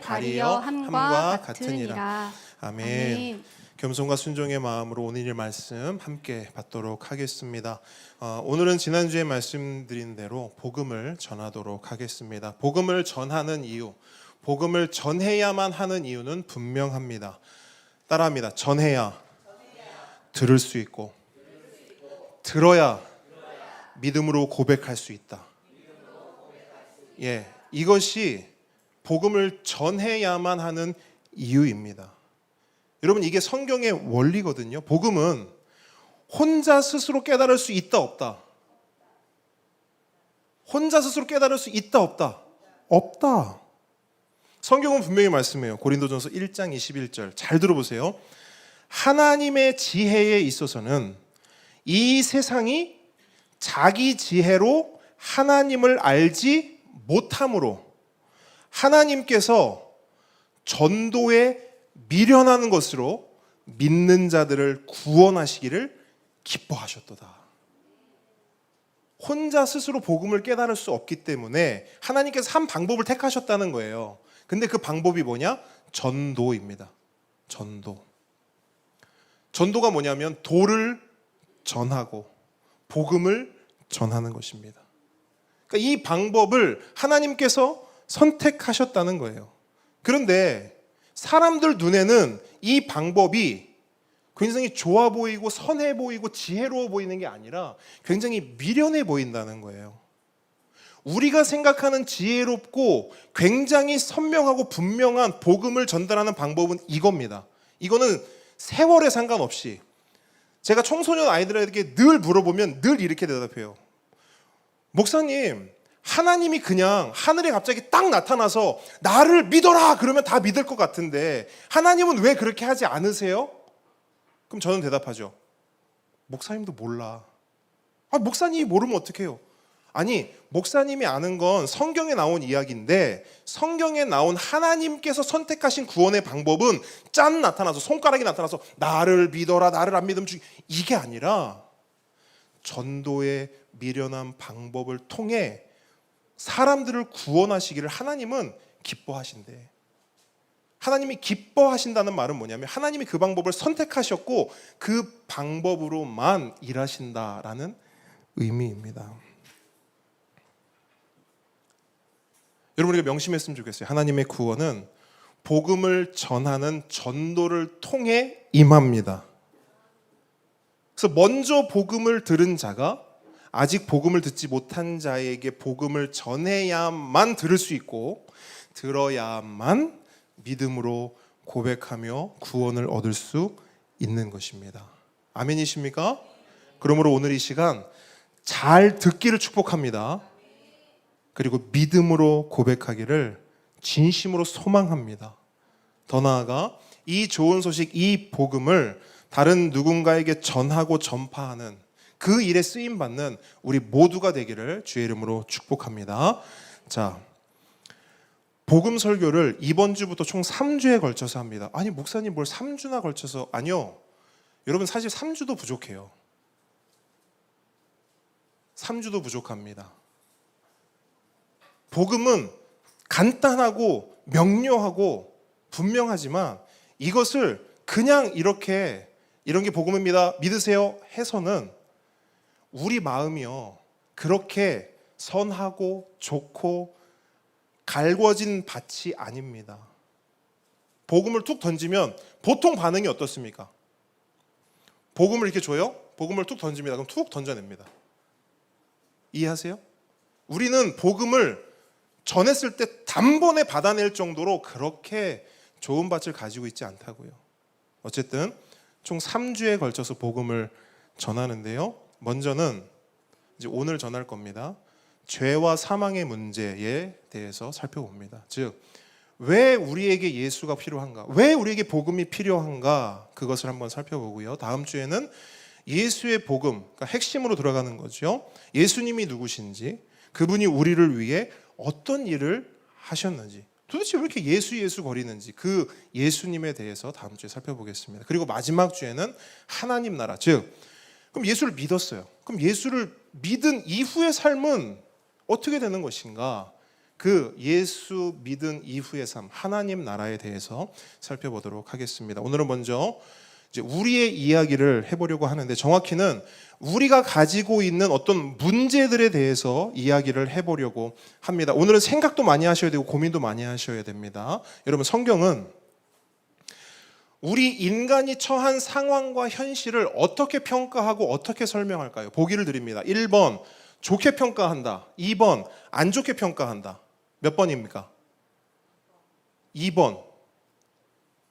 발이여 함과 같으니라. 아멘. 아멘. 겸손과 순종의 마음으로 오늘 이 말씀 함께 받도록 하겠습니다. 오늘은 지난주에 말씀드린 대로 복음을 전하도록 하겠습니다. 복음을 전하는 이유, 복음을 전해야만 하는 이유는 분명합니다. 따라합니다. 전해야 들을 수 있고, 들어야 믿음으로 고백할 수 있다. 이것이 복음을 전해야만 하는 이유입니다. 여러분, 이게 성경의 원리거든요. 복음은 혼자 스스로 깨달을 수 있다 없다. 혼자 스스로 깨달을 수 있다 없다. 없다. 성경은 분명히 말씀해요. 고린도전서 1장 21절 잘 들어보세요. 하나님의 지혜에 있어서는 이 세상이 자기 지혜로 하나님을 알지 못함으로 하나님께서 전도에 미련하는 것으로 믿는 자들을 구원하시기를 기뻐하셨도다. 혼자 스스로 복음을 깨달을 수 없기 때문에 하나님께서 한 방법을 택하셨다는 거예요. 근데 그 방법이 뭐냐? 전도입니다. 전도가 뭐냐면 도를 전하고 복음을 전하는 것입니다. 그러니까 이 방법을 하나님께서 선택하셨다는 거예요. 그런데 사람들 눈에는 이 방법이 굉장히 좋아 보이고 선해 보이고 지혜로워 보이는 게 아니라 굉장히 미련해 보인다는 거예요. 우리가 생각하는 지혜롭고 굉장히 선명하고 분명한 복음을 전달하는 방법은 이겁니다. 이거는 세월에 상관없이 제가 청소년 아이들에게 늘 물어보면 늘 이렇게 대답해요. 목사님, 하나님이 그냥 하늘에 갑자기 딱 나타나서 나를 믿어라 그러면 다 믿을 것 같은데 하나님은 왜 그렇게 하지 않으세요? 그럼 저는 대답하죠. 목사님도 몰라. 목사님이 모르면 어떡해요? 아니, 목사님이 아는 건 성경에 나온 이야기인데 성경에 나온 하나님께서 선택하신 구원의 방법은 짠 나타나서 손가락이 나타나서 나를 믿어라 나를 안 믿으면 이게 아니라 전도의 미련한 방법을 통해 사람들을 구원하시기를 하나님은 기뻐하신대. 하나님이 기뻐하신다는 말은 뭐냐면 하나님이 그 방법을 선택하셨고 그 방법으로만 일하신다라는 의미입니다. 여러분, 우리가 명심했으면 좋겠어요. 하나님의 구원은 복음을 전하는 전도를 통해 임합니다. 그래서 먼저 복음을 들은 자가 아직 복음을 듣지 못한 자에게 복음을 전해야만 들을 수 있고 들어야만 믿음으로 고백하며 구원을 얻을 수 있는 것입니다. 아멘이십니까? 그러므로 오늘 이 시간 잘 듣기를 축복합니다. 그리고 믿음으로 고백하기를 진심으로 소망합니다. 더 나아가 이 좋은 소식, 이 복음을 다른 누군가에게 전하고 전파하는 그 일에 쓰임받는 우리 모두가 되기를 주의 이름으로 축복합니다. 자, 복음 설교를 이번 주부터 총 3주에 걸쳐서 합니다. 아니, 목사님 뭘 3주나 걸쳐서? 아니요. 여러분, 사실 3주도 부족해요. 3주도 부족합니다. 복음은 간단하고 명료하고 분명하지만 이것을 그냥 이렇게 이런 게 복음입니다. 믿으세요 해서는 우리 마음이요 그렇게 선하고 좋고 갈궈진 밭이 아닙니다. 복음을 툭 던지면 보통 반응이 어떻습니까? 복음을 이렇게 줘요? 복음을 툭 던집니다. 그럼 툭 던져냅니다. 이해하세요? 우리는 복음을 전했을 때 단번에 받아낼 정도로 그렇게 좋은 밭을 가지고 있지 않다고요. 어쨌든 총 3주에 걸쳐서 복음을 전하는데요. 먼저는 이제 오늘 전할 겁니다. 죄와 사망의 문제에 대해서 살펴봅니다. 즉, 왜 우리에게 예수가 필요한가? 왜 우리에게 복음이 필요한가? 그것을 한번 살펴보고요. 다음 주에는 예수의 복음, 그러니까 핵심으로 들어가는 거죠. 예수님이 누구신지, 그분이 우리를 위해 어떤 일을 하셨는지, 도대체 왜 이렇게 예수 거리는지 그 예수님에 대해서 다음 주에 살펴보겠습니다. 그리고 마지막 주에는 하나님 나라, 즉 그럼 예수를 믿었어요. 그럼 예수를 믿은 이후의 삶은 어떻게 되는 것인가? 그 예수 믿은 이후의 삶, 하나님 나라에 대해서 살펴보도록 하겠습니다. 오늘은 먼저 이제 우리의 이야기를 해보려고 하는데, 정확히는 우리가 가지고 있는 어떤 문제들에 대해서 이야기를 해보려고 합니다. 오늘은 생각도 많이 하셔야 되고 고민도 많이 하셔야 됩니다. 여러분, 성경은 우리 인간이 처한 상황과 현실을 어떻게 평가하고 어떻게 설명할까요? 보기를 드립니다. 1번 좋게 평가한다. 2번 안 좋게 평가한다. 몇 번입니까? 2번.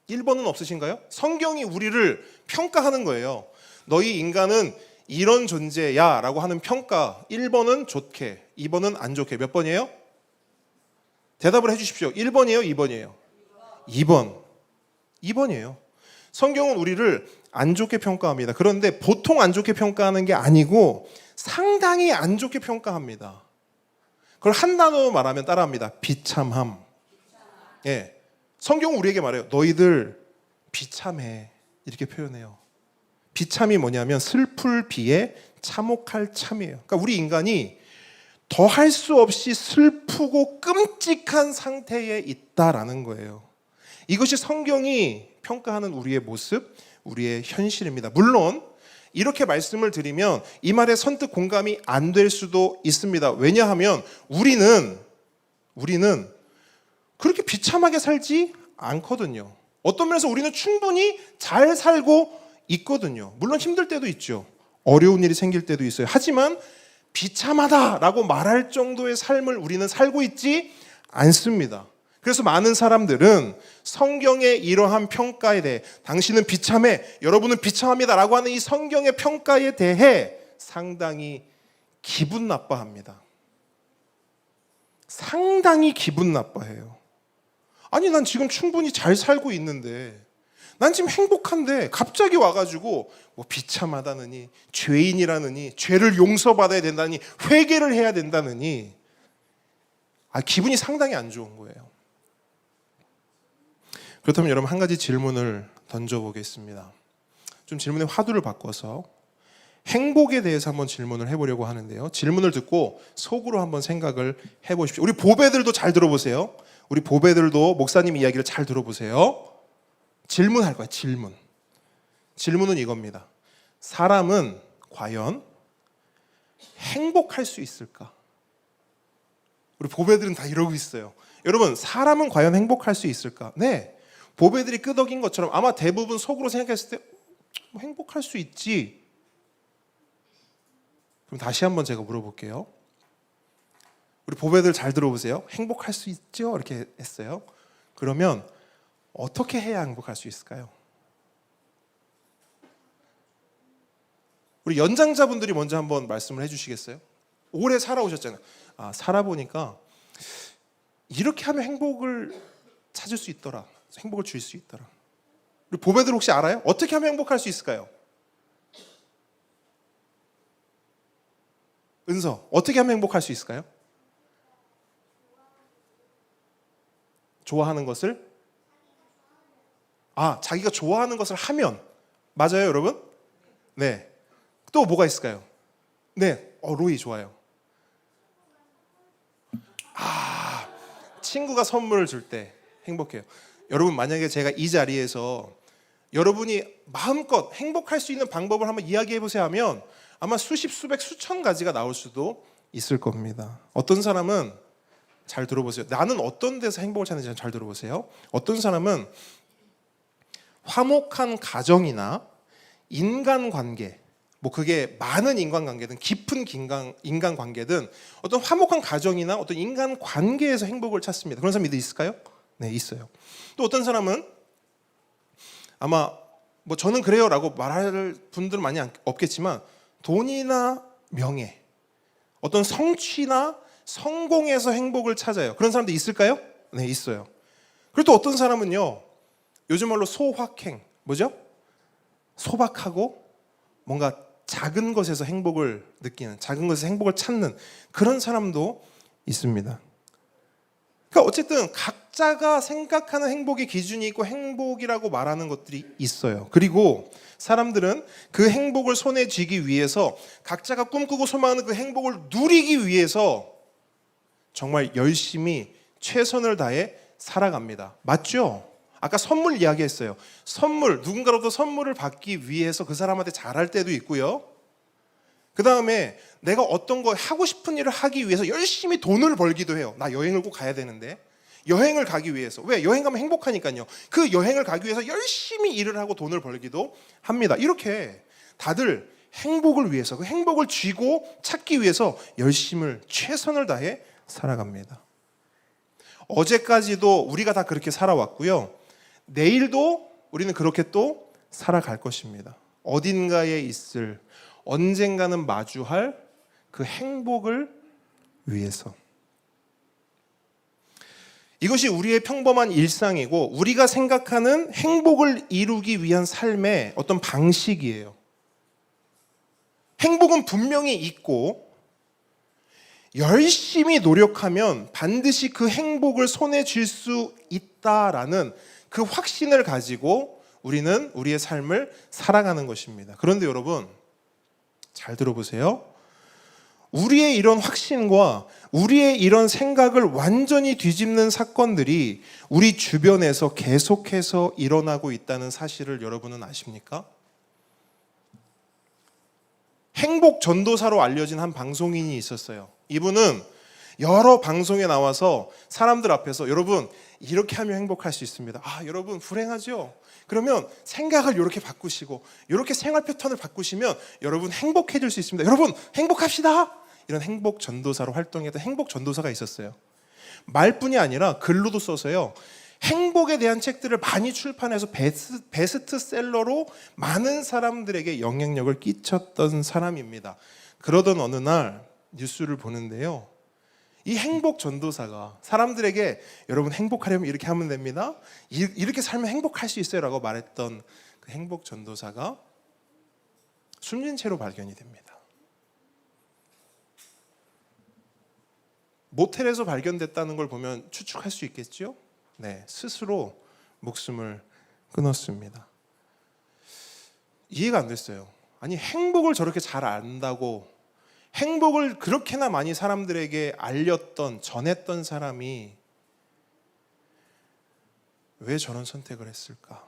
1번은 없으신가요? 성경이 우리를 평가하는 거예요. 너희 인간은 이런 존재야 라고 하는 평가. 1번은 좋게, 2번은 안 좋게. 몇 번이에요? 대답을 해주십시오. 1번이에요? 2번이에요? 2번. 2번이에요. 성경은 우리를 안 좋게 평가합니다. 그런데 보통 안 좋게 평가하는 게 아니고 상당히 안 좋게 평가합니다. 그걸 한 단어로 말하면 따라합니다. 비참함. 예. 성경은 우리에게 말해요. 너희들 비참해. 이렇게 표현해요. 비참이 뭐냐면 슬플 비에 참혹할 참이에요. 그러니까 우리 인간이 더 할 수 없이 슬프고 끔찍한 상태에 있다라는 거예요. 이것이 성경이 평가하는 우리의 모습, 우리의 현실입니다. 물론 이렇게 말씀을 드리면 이 말에 선뜻 공감이 안 될 수도 있습니다. 왜냐하면 우리는 그렇게 비참하게 살지 않거든요. 어떤 면에서 우리는 충분히 잘 살고 있거든요. 물론 힘들 때도 있죠. 어려운 일이 생길 때도 있어요. 하지만 비참하다라고 말할 정도의 삶을 우리는 살고 있지 않습니다. 그래서 많은 사람들은 성경의 이러한 평가에 대해 당신은 비참해, 여러분은 비참합니다라고 하는 이 성경의 평가에 대해 상당히 기분 나빠합니다. 상당히 기분 나빠해요. 아니, 난 지금 충분히 잘 살고 있는데, 난 지금 행복한데 갑자기 와가지고 뭐 비참하다느니, 죄인이라느니, 죄를 용서받아야 된다니, 회개를 해야 된다느니, 기분이 상당히 안 좋은 거예요. 그렇다면 여러분, 한 가지 질문을 던져보겠습니다. 좀 질문의 화두를 바꿔서 행복에 대해서 한번 질문을 해보려고 하는데요. 질문을 듣고 속으로 한번 생각을 해보십시오. 우리 보배들도 잘 들어보세요. 우리 보배들도 목사님 이야기를 잘 들어보세요. 질문할 거예요. 질문은 이겁니다. 사람은 과연 행복할 수 있을까? 우리 보배들은 다 이러고 있어요. 여러분, 사람은 과연 행복할 수 있을까? 네. 보배들이 끄덕인 것처럼 아마 대부분 속으로 생각했을 때 행복할 수 있지. 그럼 다시 한번 제가 물어볼게요. 우리 보배들 잘 들어보세요. 행복할 수 있죠? 이렇게 했어요. 그러면 어떻게 해야 행복할 수 있을까요? 우리 연장자분들이 먼저 한번 말씀을 해주시겠어요? 오래 살아오셨잖아요. 살아보니까 이렇게 하면 행복을 찾을 수 있더라. 행복을 줄 수 있더라. 우리 보배들 혹시 알아요? 어떻게 하면 행복할 수 있을까요? 은서, 어떻게 하면 행복할 수 있을까요? 좋아하는 것을? 자기가 좋아하는 것을 하면. 맞아요, 여러분? 네. 또 뭐가 있을까요? 네. 로이 좋아요. 친구가 선물을 줄 때 행복해요. 여러분, 만약에 제가 이 자리에서 여러분이 마음껏 행복할 수 있는 방법을 한번 이야기해 보세요 하면 아마 수십, 수백, 수천 가지가 나올 수도 있을 겁니다. 어떤 사람은, 잘 들어보세요. 나는 어떤 데서 행복을 찾는지 잘 들어보세요. 어떤 사람은 화목한 가정이나 인간관계, 뭐 그게 많은 인간관계든 깊은 인간관계든 어떤 화목한 가정이나 어떤 인간관계에서 행복을 찾습니다. 그런 사람이 있을까요? 네, 있어요. 또 어떤 사람은 아마 뭐 저는 그래요 라고 말할 분들은 많이 없겠지만 돈이나 명예, 어떤 성취나 성공에서 행복을 찾아요. 그런 사람도 있을까요? 네, 있어요. 그리고 또 어떤 사람은요, 요즘 말로 소확행, 뭐죠? 소박하고 뭔가 작은 것에서 행복을 느끼는, 작은 것에서 행복을 찾는 그런 사람도 있습니다. 그러니까 어쨌든 각자가 생각하는 행복의 기준이 있고 행복이라고 말하는 것들이 있어요. 그리고 사람들은 그 행복을 손에 쥐기 위해서 각자가 꿈꾸고 소망하는 그 행복을 누리기 위해서 정말 열심히 최선을 다해 살아갑니다. 맞죠? 아까 선물 이야기했어요. 선물, 누군가로부터 선물을 받기 위해서 그 사람한테 잘할 때도 있고요. 그 다음에 내가 어떤 거 하고 싶은 일을 하기 위해서 열심히 돈을 벌기도 해요. 나 여행을 꼭 가야 되는데. 여행을 가기 위해서. 왜? 여행 가면 행복하니까요. 그 여행을 가기 위해서 열심히 일을 하고 돈을 벌기도 합니다. 이렇게 다들 행복을 위해서, 그 행복을 쥐고 찾기 위해서 열심을, 최선을 다해 살아갑니다. 어제까지도 우리가 다 그렇게 살아왔고요. 내일도 우리는 그렇게 또 살아갈 것입니다. 어딘가에 있을, 언젠가는 마주할 그 행복을 위해서. 이것이 우리의 평범한 일상이고 우리가 생각하는 행복을 이루기 위한 삶의 어떤 방식이에요. 행복은 분명히 있고 열심히 노력하면 반드시 그 행복을 손에 쥘 수 있다라는 그 확신을 가지고 우리는 우리의 삶을 살아가는 것입니다. 그런데 여러분, 잘 들어보세요. 우리의 이런 확신과 우리의 이런 생각을 완전히 뒤집는 사건들이 우리 주변에서 계속해서 일어나고 있다는 사실을 여러분은 아십니까? 행복 전도사로 알려진 한 방송인이 있었어요. 이분은 여러 방송에 나와서 사람들 앞에서 여러분 이렇게 하면 행복할 수 있습니다. 여러분 불행하죠? 그러면 생각을 이렇게 바꾸시고 이렇게 생활 패턴을 바꾸시면 여러분 행복해질 수 있습니다. 여러분 행복합시다. 이런 행복 전도사로 활동했던 행복 전도사가 있었어요. 말뿐이 아니라 글로도 써서요. 행복에 대한 책들을 많이 출판해서 베스트셀러로 많은 사람들에게 영향력을 끼쳤던 사람입니다. 그러던 어느 날 뉴스를 보는데요. 이 행복 전도사가 사람들에게 여러분 행복하려면 이렇게 하면 됩니다. 이렇게 살면 행복할 수 있어요 라고 말했던 그 행복 전도사가 숨진 채로 발견이 됩니다. 모텔에서 발견됐다는 걸 보면 추측할 수 있겠죠? 네, 스스로 목숨을 끊었습니다. 이해가 안 됐어요. 아니 행복을 저렇게 잘 안다고 행복을 그렇게나 많이 사람들에게 알렸던, 전했던 사람이 왜 저런 선택을 했을까?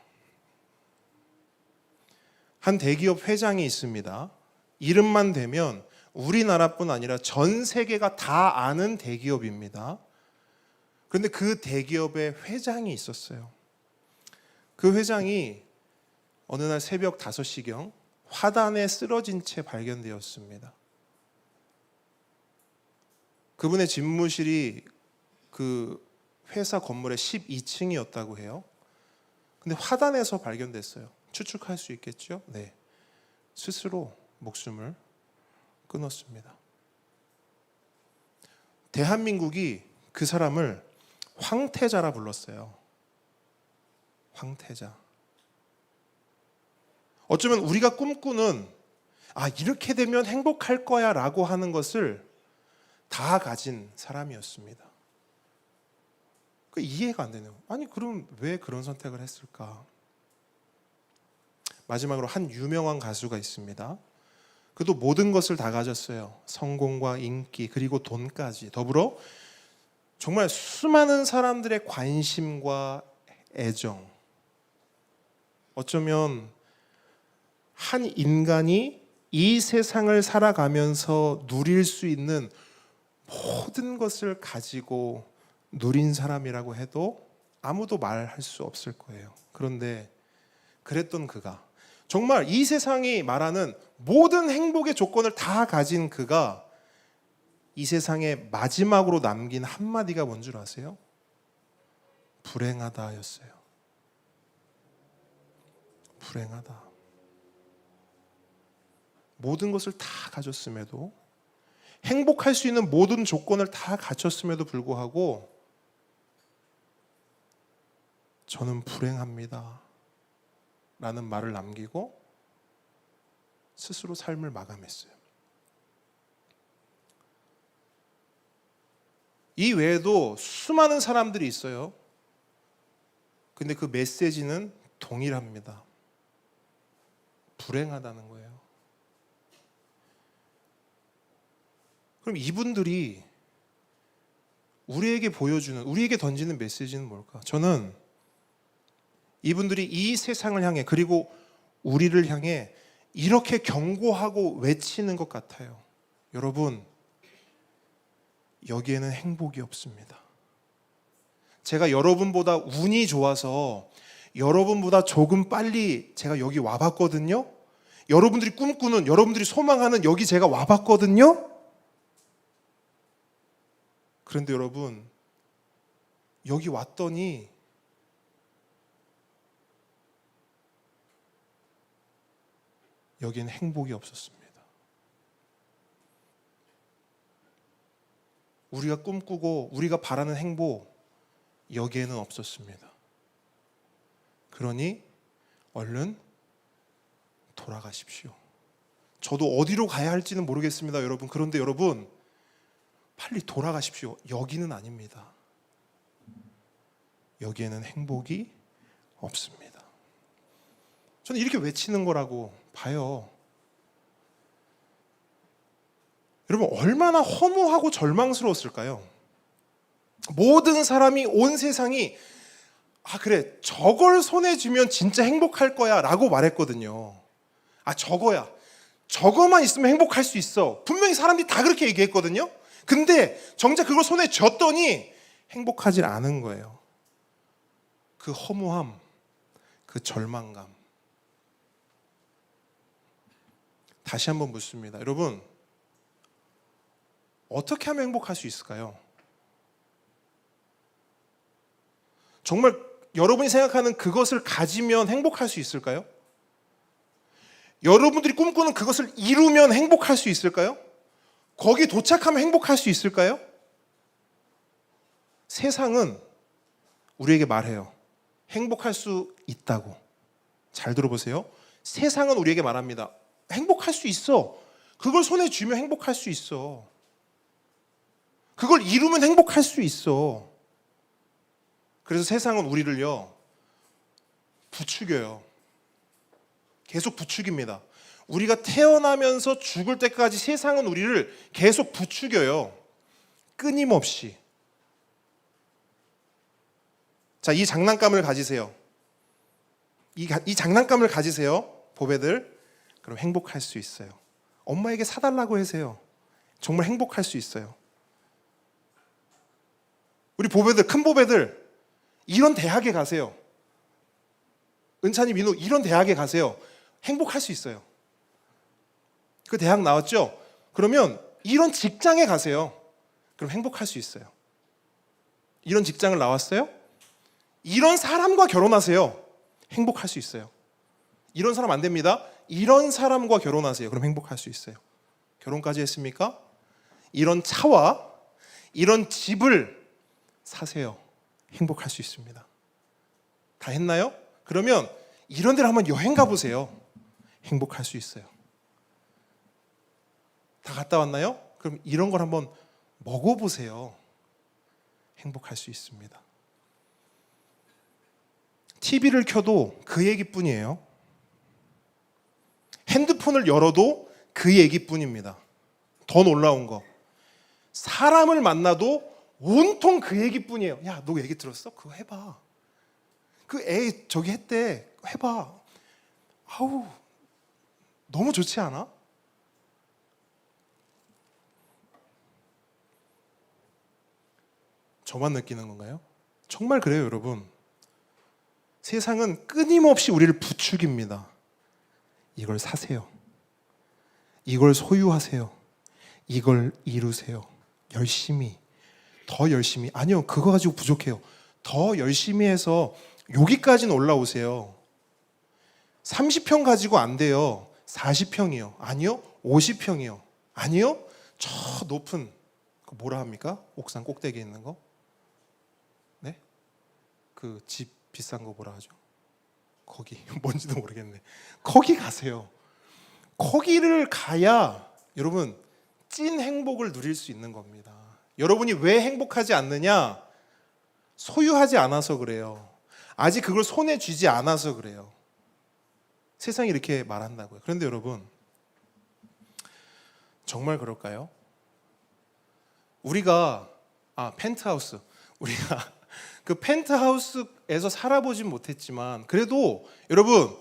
한 대기업 회장이 있습니다. 이름만 대면 우리나라뿐 아니라 전 세계가 다 아는 대기업입니다. 그런데 그 대기업의 회장이 있었어요. 그 회장이 어느 날 새벽 5시경 화단에 쓰러진 채 발견되었습니다. 그분의 집무실이 그 회사 건물의 12층이었다고 해요. 근데 화단에서 발견됐어요. 추측할 수 있겠죠? 네. 스스로 목숨을 끊었습니다. 대한민국이 그 사람을 황태자라 불렀어요. 황태자. 어쩌면 우리가 꿈꾸는 이렇게 되면 행복할 거야 라고 하는 것을 다 가진 사람이었습니다. 이해가 안 되네요. 그럼 왜 그런 선택을 했을까? 마지막으로 한 유명한 가수가 있습니다. 그도 모든 것을 다 가졌어요. 성공과 인기 그리고 돈까지 더불어 정말 수많은 사람들의 관심과 애정. 어쩌면 한 인간이 이 세상을 살아가면서 누릴 수 있는 모든 것을 가지고 누린 사람이라고 해도 아무도 말할 수 없을 거예요. 그런데 그랬던 그가 정말 이 세상이 말하는 모든 행복의 조건을 다 가진 그가 이 세상에 마지막으로 남긴 한마디가 뭔 줄 아세요? 불행하다였어요. 불행하다. 모든 것을 다 가졌음에도 행복할 수 있는 모든 조건을 다 갖췄음에도 불구하고 저는 불행합니다 라는 말을 남기고 스스로 삶을 마감했어요. 이 외에도 수많은 사람들이 있어요. 근데 그 메시지는 동일합니다. 불행하다는 거예요. 그럼 이분들이 우리에게 보여주는, 우리에게 던지는 메시지는 뭘까? 저는 이분들이 이 세상을 향해, 그리고 우리를 향해 이렇게 경고하고 외치는 것 같아요. 여러분, 여기에는 행복이 없습니다. 제가 여러분보다 운이 좋아서 여러분보다 조금 빨리 제가 여기 와봤거든요. 여러분들이 꿈꾸는, 여러분들이 소망하는 여기 제가 와봤거든요. 그런데 여러분, 여기 왔더니 여기에는 행복이 없었습니다. 우리가 꿈꾸고 우리가 바라는 행복, 여기에는 없었습니다. 그러니 얼른 돌아가십시오. 저도 어디로 가야 할지는 모르겠습니다, 여러분. 그런데 여러분, 빨리 돌아가십시오. 여기는 아닙니다. 여기에는 행복이 없습니다. 저는 이렇게 외치는 거라고 봐요. 여러분, 얼마나 허무하고 절망스러웠을까요? 모든 사람이, 온 세상이 그래, 저걸 손에 쥐면 진짜 행복할 거야 라고 말했거든요. 저거야, 저거만 있으면 행복할 수 있어. 분명히 사람들이 다 그렇게 얘기했거든요. 근데 정작 그걸 손에 쥐었더니 행복하지 않은 거예요. 그 허무함, 그 절망감. 다시 한번 묻습니다. 여러분, 어떻게 하면 행복할 수 있을까요? 정말 여러분이 생각하는 그것을 가지면 행복할 수 있을까요? 여러분들이 꿈꾸는 그것을 이루면 행복할 수 있을까요? 거기 도착하면 행복할 수 있을까요? 세상은 우리에게 말해요. 행복할 수 있다고. 잘 들어보세요. 세상은 우리에게 말합니다. 행복할 수 있어. 그걸 손에 쥐면 행복할 수 있어. 그걸 이루면 행복할 수 있어. 그래서 세상은 우리를요, 부추겨요. 계속 부추깁니다. 우리가 태어나면서 죽을 때까지 세상은 우리를 계속 부추겨요. 끊임없이. 자, 이 장난감을 가지세요. 이 장난감을 가지세요, 보배들. 그럼 행복할 수 있어요. 엄마에게 사달라고 하세요. 정말 행복할 수 있어요. 우리 보배들, 큰 보배들, 이런 대학에 가세요. 은찬이, 민우, 이런 대학에 가세요. 행복할 수 있어요. 그 대학 나왔죠? 그러면 이런 직장에 가세요. 그럼 행복할 수 있어요. 이런 직장을 나왔어요? 이런 사람과 결혼하세요. 행복할 수 있어요. 이런 사람 안 됩니다. 이런 사람과 결혼하세요. 그럼 행복할 수 있어요. 결혼까지 했습니까? 이런 차와 이런 집을 사세요. 행복할 수 있습니다. 다 했나요? 그러면 이런 데를 한번 여행 가보세요. 행복할 수 있어요. 다 갔다 왔나요? 그럼 이런 걸 한번 먹어보세요. 행복할 수 있습니다. TV를 켜도 그 얘기뿐이에요. 핸드폰을 열어도 그 얘기뿐입니다. 더 놀라운 거, 사람을 만나도 온통 그 얘기뿐이에요. 야, 너 얘기 들었어? 그거 해봐. 그 애 저기 했대. 해봐. 아우, 너무 좋지 않아? 저만 느끼는 건가요? 정말 그래요, 여러분. 세상은 끊임없이 우리를 부추깁니다. 이걸 사세요. 이걸 소유하세요. 이걸 이루세요. 열심히, 더 열심히. 아니요, 그거 가지고 부족해요. 더 열심히 해서 여기까지는 올라오세요. 30평 가지고 안 돼요. 40평이요. 아니요, 50평이요. 아니요, 저 높은, 그 뭐라 합니까? 옥상 꼭대기에 있는 거? 네? 그 집 비싼 거 뭐라 하죠? 거기, 뭔지도 모르겠네. 거기 가세요. 거기를 가야 여러분 찐 행복을 누릴 수 있는 겁니다. 여러분이 왜 행복하지 않느냐? 소유하지 않아서 그래요. 아직 그걸 손에 쥐지 않아서 그래요. 세상이 이렇게 말한다고요. 그런데 여러분, 정말 그럴까요? 우리가 펜트하우스. 우리가 그 펜트하우스에서 살아보진 못했지만 그래도 여러분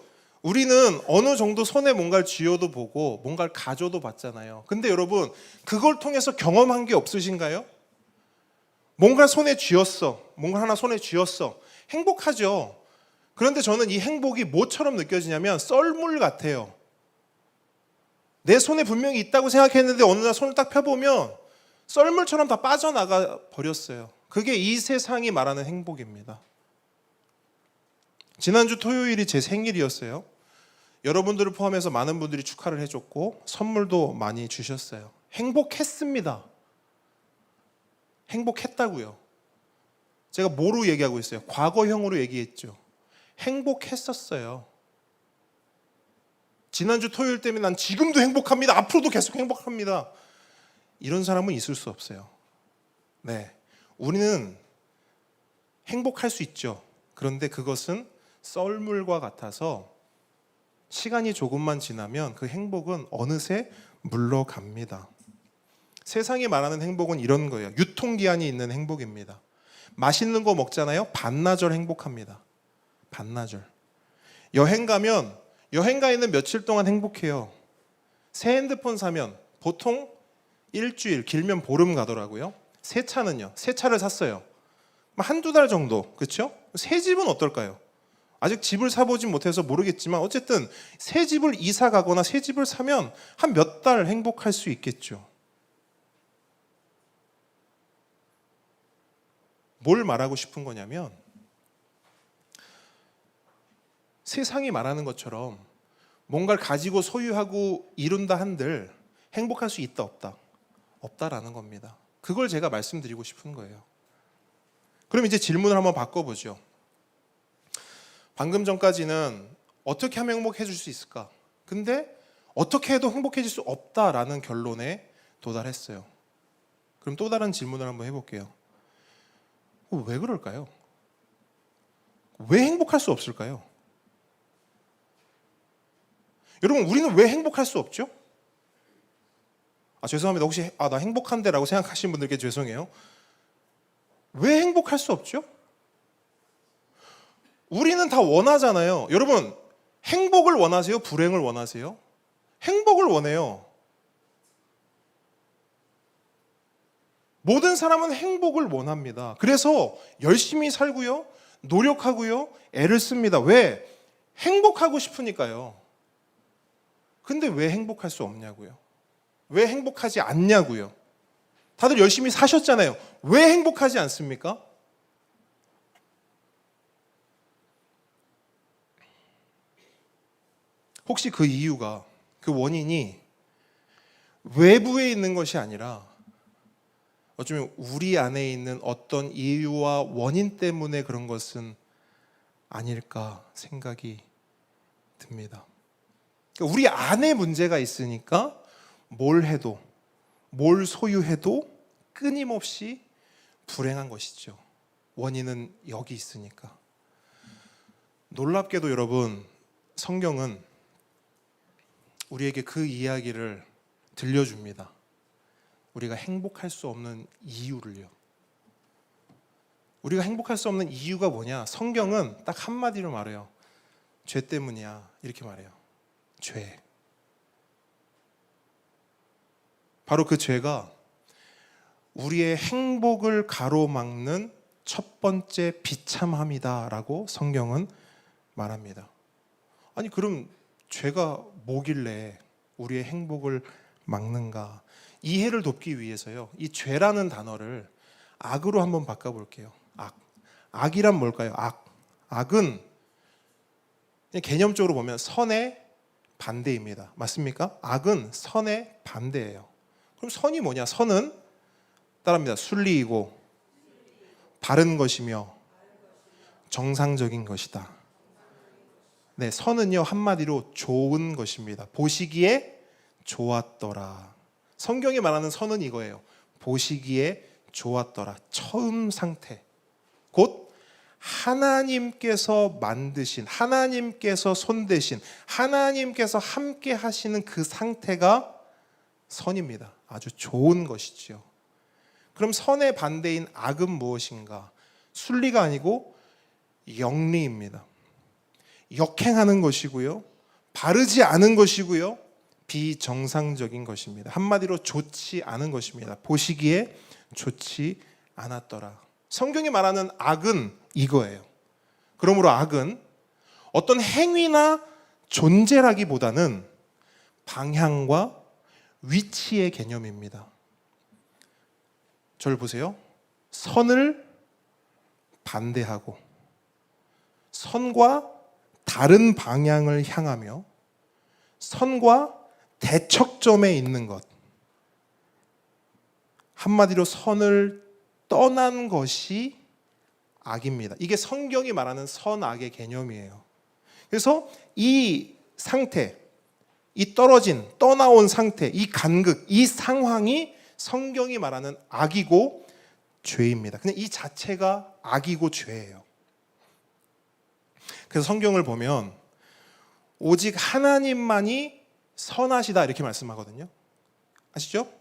우리는 어느 정도 손에 뭔가를 쥐어도 보고 뭔가를 가져도 봤잖아요. 근데 여러분 그걸 통해서 경험한 게 없으신가요? 뭔가 손에 쥐었어. 뭔가 하나 손에 쥐었어. 행복하죠. 그런데 저는 이 행복이 뭐처럼 느껴지냐면 썰물 같아요. 내 손에 분명히 있다고 생각했는데 어느 날 손을 딱 펴보면 썰물처럼 다 빠져나가 버렸어요. 그게 이 세상이 말하는 행복입니다. 지난주 토요일이 제 생일이었어요. 여러분들을 포함해서 많은 분들이 축하를 해줬고 선물도 많이 주셨어요. 행복했습니다. 행복했다고요. 제가 뭐로 얘기하고 있어요? 과거형으로 얘기했죠. 행복했었어요. 지난주 토요일 때문에 난 지금도 행복합니다. 앞으로도 계속 행복합니다. 이런 사람은 있을 수 없어요. 네, 우리는 행복할 수 있죠. 그런데 그것은 썰물과 같아서 시간이 조금만 지나면 그 행복은 어느새 물러갑니다. 세상이 말하는 행복은 이런 거예요. 유통기한이 있는 행복입니다. 맛있는 거 먹잖아요. 반나절 행복합니다. 반나절. 여행 가면 여행 가 있는 며칠 동안 행복해요. 새 핸드폰 사면 보통 일주일, 길면 보름 가더라고요. 새 차는요. 새 차를 샀어요. 한두 달 정도. 그렇죠? 새 집은 어떨까요? 아직 집을 사보진 못해서 모르겠지만 어쨌든 새 집을 이사 가거나 새 집을 사면 한 몇 달 행복할 수 있겠죠. 뭘 말하고 싶은 거냐면 세상이 말하는 것처럼 뭔가를 가지고 소유하고 이룬다 한들 행복할 수 있다 없다? 없다라는 겁니다. 그걸 제가 말씀드리고 싶은 거예요. 그럼 이제 질문을 한번 바꿔보죠. 방금 전까지는 어떻게 하면 행복해질 수 있을까? 근데 어떻게 해도 행복해질 수 없다라는 결론에 도달했어요. 그럼 또 다른 질문을 한번 해볼게요. 왜 그럴까요? 왜 행복할 수 없을까요? 여러분, 우리는 왜 행복할 수 없죠? 죄송합니다. 혹시 나 행복한데 라고 생각하시는 분들께 죄송해요. 왜 행복할 수 없죠? 우리는 다 원하잖아요. 여러분, 행복을 원하세요? 불행을 원하세요? 행복을 원해요. 모든 사람은 행복을 원합니다. 그래서 열심히 살고요, 노력하고요, 애를 씁니다. 왜? 행복하고 싶으니까요. 근데 왜 행복할 수 없냐고요? 왜 행복하지 않냐고요? 다들 열심히 사셨잖아요. 왜 행복하지 않습니까? 혹시 그 이유가, 그 원인이 외부에 있는 것이 아니라 어쩌면 우리 안에 있는 어떤 이유와 원인 때문에 그런 것은 아닐까 생각이 듭니다. 그러니까 우리 안에 문제가 있으니까 뭘 해도, 뭘 소유해도 끊임없이 불행한 것이죠. 원인은 여기 있으니까. 놀랍게도 여러분, 성경은 우리에게 그 이야기를 들려줍니다. 우리가 행복할 수 없는 이유를요. 우리가 행복할 수 없는 이유가 뭐냐? 성경은 딱 한마디로 말해요. 죄 때문이야. 이렇게 말해요. 죄. 바로 그 죄가 우리의 행복을 가로막는 첫 번째 비참함이다라고 성경은 말합니다. 아니 그럼 죄가 뭐길래 우리의 행복을 막는가? 이해를 돕기 위해서요. 이 죄라는 단어를 악으로 한번 바꿔볼게요. 악. 악이란 뭘까요? 악. 악은 그냥 개념적으로 보면 선의 반대입니다. 맞습니까? 악은 선의 반대예요. 그럼 선이 뭐냐? 선은 따라합니다. 순리이고 바른 것이며 정상적인 것이다. 네, 선은요 한마디로 좋은 것입니다. 보시기에 좋았더라. 성경이 말하는 선은 이거예요. 보시기에 좋았더라. 처음 상태. 곧 하나님께서 만드신, 하나님께서 손대신, 하나님께서 함께 하시는 그 상태가 선입니다. 아주 좋은 것이지요. 그럼 선의 반대인 악은 무엇인가? 순리가 아니고 영리입니다. 역행하는 것이고요, 바르지 않은 것이고요, 비정상적인 것입니다. 한마디로 좋지 않은 것입니다. 보시기에 좋지 않았더라. 성경이 말하는 악은 이거예요. 그러므로 악은 어떤 행위나 존재라기보다는 방향과 위치의 개념입니다. 저를 보세요. 선을 반대하고 선과 다른 방향을 향하며 선과 대척점에 있는 것, 한마디로 선을 떠난 것이 악입니다. 이게 성경이 말하는 선악의 개념이에요. 그래서 이 상태, 이 떨어진, 떠나온 상태, 이 간극, 이 상황이 성경이 말하는 악이고 죄입니다. 그냥 이 자체가 악이고 죄예요. 그래서 성경을 보면 오직 하나님만이 선하시다 이렇게 말씀하거든요. 아시죠?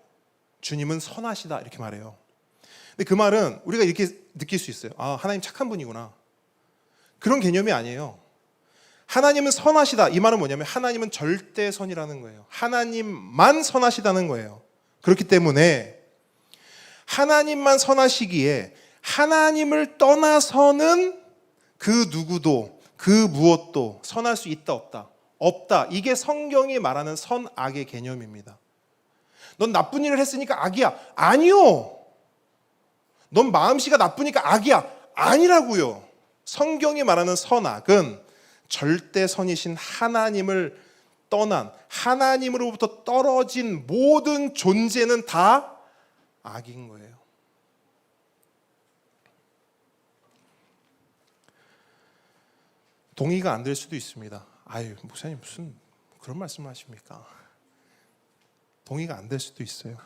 주님은 선하시다 이렇게 말해요. 근데 그 말은 우리가 이렇게 느낄 수 있어요. 아, 하나님 착한 분이구나. 그런 개념이 아니에요. 하나님은 선하시다. 이 말은 뭐냐면 하나님은 절대선이라는 거예요. 하나님만 선하시다는 거예요. 그렇기 때문에 하나님만 선하시기에 하나님을 떠나서는 그 누구도 그 무엇도 선할 수 있다 없다? 없다. 이게 성경이 말하는 선악의 개념입니다. 넌 나쁜 일을 했으니까 악이야. 아니요. 넌 마음씨가 나쁘니까 악이야. 아니라고요. 성경이 말하는 선악은 절대 선이신 하나님을 떠난, 하나님으로부터 떨어진 모든 존재는 다 악인 거예요. 동의가 안 될 수도 있습니다. 아유, 목사님 무슨 그런 말씀을 하십니까? 동의가 안 될 수도 있어요.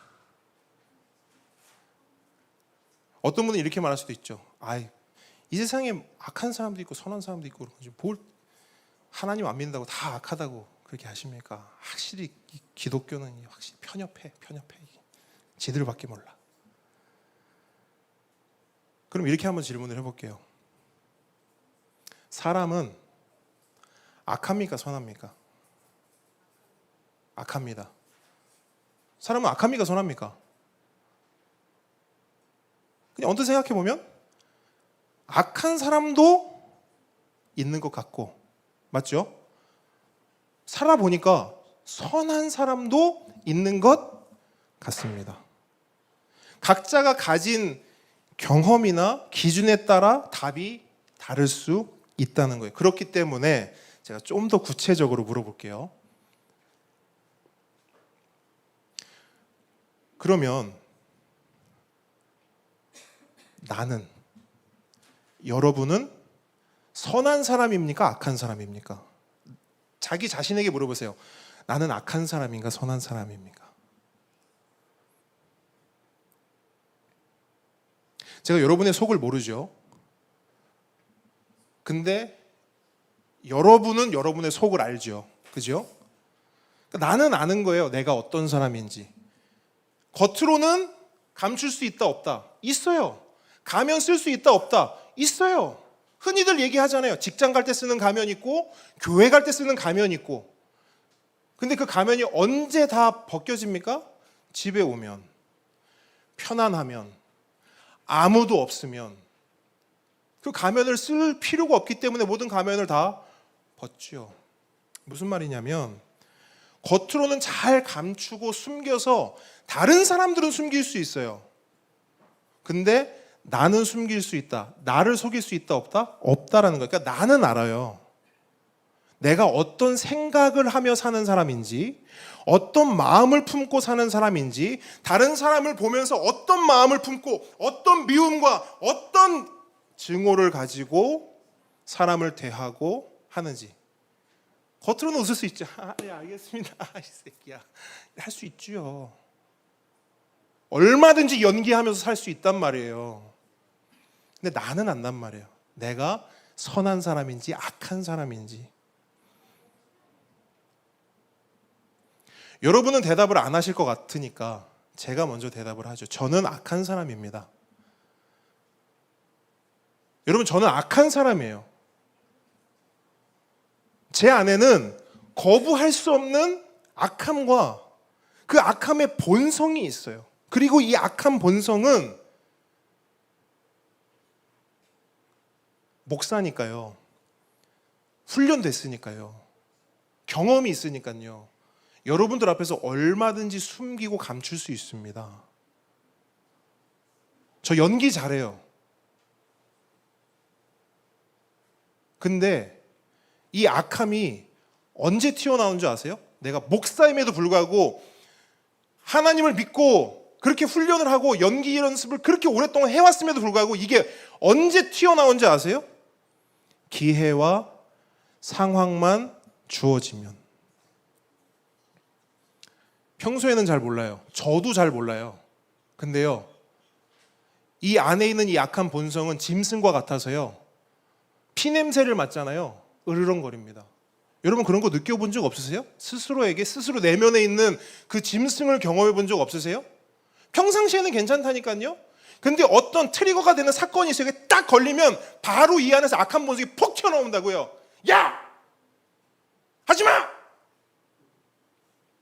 어떤 분은 이렇게 말할 수도 있죠. 아이, 이 세상에 악한 사람도 있고 선한 사람도 있고 그런지 뭘 하나님 안 믿는다고 다 악하다고 그렇게 하십니까? 확실히 기독교는 확실히 편협해. 지들밖에 몰라. 그럼 이렇게 한번 질문을 해볼게요. 사람은 악합니까? 선합니까? 악합니다. 사람은 악합니까? 선합니까? 그냥 언뜻 생각해보면 악한 사람도 있는 것 같고, 맞죠? 살아보니까 선한 사람도 있는 것 같습니다. 각자가 가진 경험이나 기준에 따라 답이 다를 수 있다는 거예요. 그렇기 때문에 제가 좀 더 구체적으로 물어볼게요. 그러면 나는, 여러분은 선한 사람입니까? 악한 사람입니까? 자기 자신에게 물어보세요. 나는 악한 사람인가? 선한 사람입니까? 제가 여러분의 속을 모르죠. 근데 여러분은 여러분의 속을 알죠. 그죠? 나는 아는 거예요. 내가 어떤 사람인지. 겉으로는 감출 수 있다 없다? 있어요. 가면 쓸 수 있다 없다? 있어요. 흔히들 얘기하잖아요. 직장 갈 때 쓰는 가면 있고 교회 갈 때 쓰는 가면 있고. 근데 그 가면이 언제 다 벗겨집니까? 집에 오면, 편안하면, 아무도 없으면. 그 가면을 쓸 필요가 없기 때문에 모든 가면을 다 벗죠. 무슨 말이냐면 겉으로는 잘 감추고 숨겨서 다른 사람들은 숨길 수 있어요. 근데 나는 숨길 수 있다. 나를 속일 수 있다 없다? 없다라는 거예요. 그러니까 나는 알아요. 내가 어떤 생각을 하며 사는 사람인지, 어떤 마음을 품고 사는 사람인지, 다른 사람을 보면서 어떤 마음을 품고 어떤 미움과 어떤 증오를 가지고 사람을 대하고 하는지. 겉으로는 웃을 수 있죠. 네, 알겠습니다. 이 새끼야. 할 수 있죠. 얼마든지 연기하면서 살 수 있단 말이에요. 근데 나는 안단 말이에요. 내가 선한 사람인지 악한 사람인지. 여러분은 대답을 안 하실 것 같으니까 제가 먼저 대답을 하죠. 저는 악한 사람입니다. 여러분, 저는 악한 사람이에요. 제 안에는 거부할 수 없는 악함과 그 악함의 본성이 있어요. 그리고 이 악한 본성은 목사니까요. 훈련됐으니까요. 경험이 있으니까요. 여러분들 앞에서 얼마든지 숨기고 감출 수 있습니다. 저 연기 잘해요. 근데 이 악함이 언제 튀어나온 줄 아세요? 내가 목사임에도 불구하고 하나님을 믿고 그렇게 훈련을 하고 연기 연습을 그렇게 오랫동안 해왔음에도 불구하고 이게 언제 튀어나온지 아세요? 기회와 상황만 주어지면. 평소에는 잘 몰라요. 저도 잘 몰라요. 근데요, 이 안에 있는 이 악한 본성은 짐승과 같아서요, 피냄새를 맡잖아요. 으르렁거립니다. 여러분, 그런 거 느껴본 적 없으세요? 스스로에게, 스스로 내면에 있는 그 짐승을 경험해 본 적 없으세요? 평상시에는 괜찮다니까요. 근데 어떤 트리거가 되는 사건이 있어요. 딱 걸리면 바로 이 안에서 악한 본성이 폭 튀어나온다고요. 야! 하지마!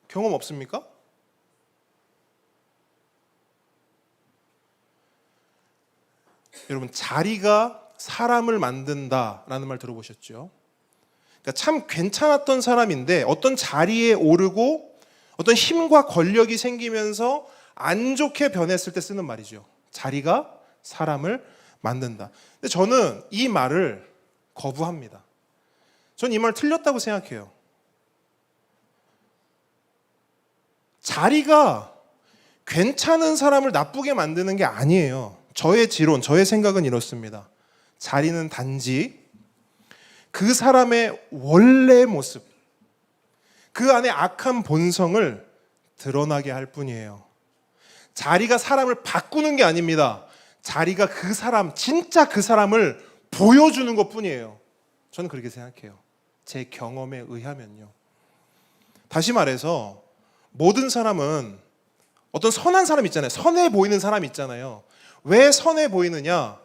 경험 없습니까? 여러분, 자리가 사람을 만든다라는 말 들어보셨죠? 그러니까 참 괜찮았던 사람인데 어떤 자리에 오르고 어떤 힘과 권력이 생기면서 안 좋게 변했을 때 쓰는 말이죠. 자리가 사람을 만든다. 근데 저는 이 말을 거부합니다. 전 이 말 틀렸다고 생각해요. 자리가 괜찮은 사람을 나쁘게 만드는 게 아니에요. 저의 지론, 저의 생각은 이렇습니다. 자리는 단지 그 사람의 원래의 모습, 그 안에 악한 본성을 드러나게 할 뿐이에요. 자리가 사람을 바꾸는 게 아닙니다. 자리가 그 사람, 진짜 그 사람을 보여주는 것 뿐이에요. 저는 그렇게 생각해요. 제 경험에 의하면요. 다시 말해서 모든 사람은 어떤 선한 사람 있잖아요. 선해 보이는 사람 있잖아요. 왜 선해 보이느냐?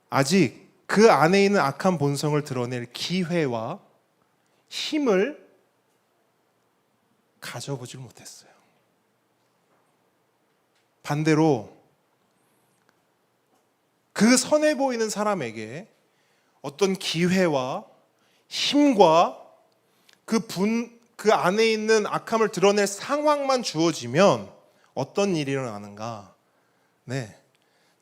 아직 그 안에 있는 악한 본성을 드러낼 기회와 힘을 가져보질 못했어요. 반대로 그 선해 보이는 사람에게 어떤 기회와 힘과 그 안에 있는 악함을 드러낼 상황만 주어지면 어떤 일이 일어나는가? 네,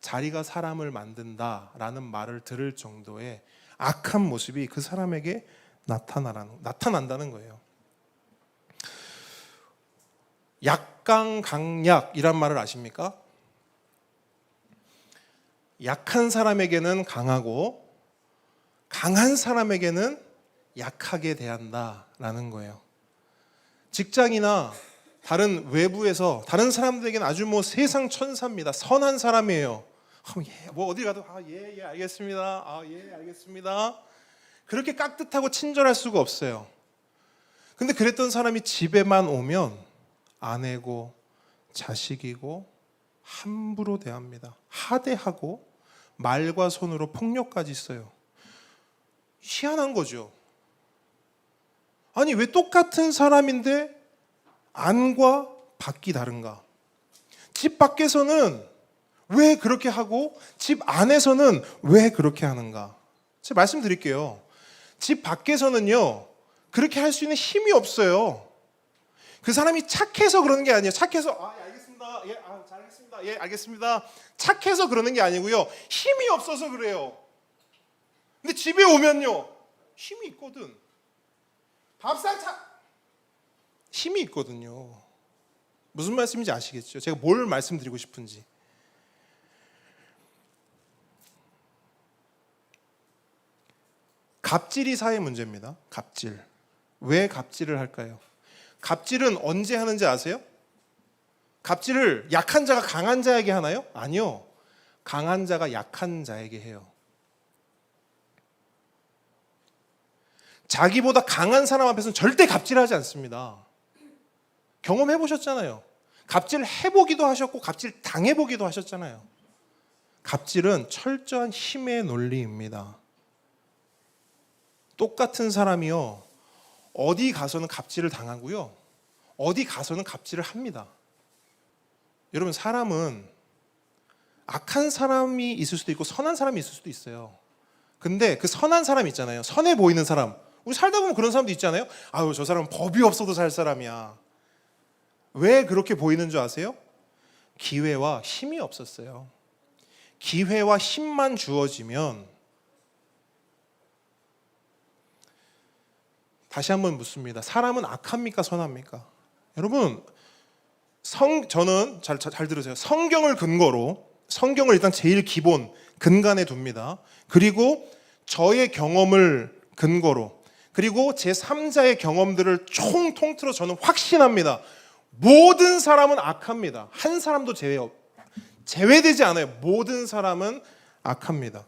자리가 사람을 만든다라는 말을 들을 정도의 악한 모습이 그 사람에게 나타난다는 거예요. 약강강약이란 말을 아십니까? 약한 사람에게는 강하고 강한 사람에게는 약하게 대한다라는 거예요. 직장이나 다른 외부에서 다른 사람들에게는 아주 세상 천사입니다. 선한 사람이에요. 어디 가도 예 알겠습니다. 예 알겠습니다. 그렇게 깍듯하고 친절할 수가 없어요. 근데 그랬던 사람이 집에만 오면 아내고 자식이고 함부로 대합니다. 하대하고 말과 손으로 폭력까지 써요. 희한한 거죠. 아니, 왜 똑같은 사람인데 안과 밖이 다른가? 집 밖에서는 왜 그렇게 하고 집 안에서는 왜 그렇게 하는가? 제가 말씀드릴게요. 집 밖에서는요, 그렇게 할 수 있는 힘이 없어요. 그 사람이 착해서 그러는 게 아니에요. 착해서 예, 알겠습니다. 예, 잘 알겠습니다. 예, 알겠습니다. 착해서 그러는 게 아니고요. 힘이 없어서 그래요. 근데 집에 오면요, 힘이 있거든. 밥상 힘이 있거든요. 무슨 말씀인지 아시겠죠? 제가 뭘 말씀드리고 싶은지. 갑질이 사회 문제입니다. 갑질. 왜 갑질을 할까요? 갑질은 언제 하는지 아세요? 갑질을 약한 자가 강한 자에게 하나요? 아니요. 강한 자가 약한 자에게 해요. 자기보다 강한 사람 앞에서는 절대 갑질하지 않습니다. 경험해 보셨잖아요. 갑질 해보기도 하셨고 갑질 당해보기도 하셨잖아요. 갑질은 철저한 힘의 논리입니다. 똑같은 사람이요, 어디 가서는 갑질을 당하고요, 어디 가서는 갑질을 합니다. 여러분, 사람은 악한 사람이 있을 수도 있고 선한 사람이 있을 수도 있어요. 근데 그 선한 사람 있잖아요, 선해 보이는 사람, 우리 살다 보면 그런 사람도 있잖아요. 아유, 저 사람은 법이 없어도 살 사람이야. 왜 그렇게 보이는 줄 아세요? 기회와 힘이 없었어요. 기회와 힘만 주어지면, 다시 한번 묻습니다. 사람은 악합니까 선합니까? 여러분, 저는 잘 들으세요. 성경을 근거로, 성경을 일단 제일 기본 근간에 둡니다. 그리고 저의 경험을 근거로, 그리고 제 3자의 경험들을 통틀어 저는 확신합니다. 모든 사람은 악합니다. 한 사람도 제외되지 않아요. 모든 사람은 악합니다.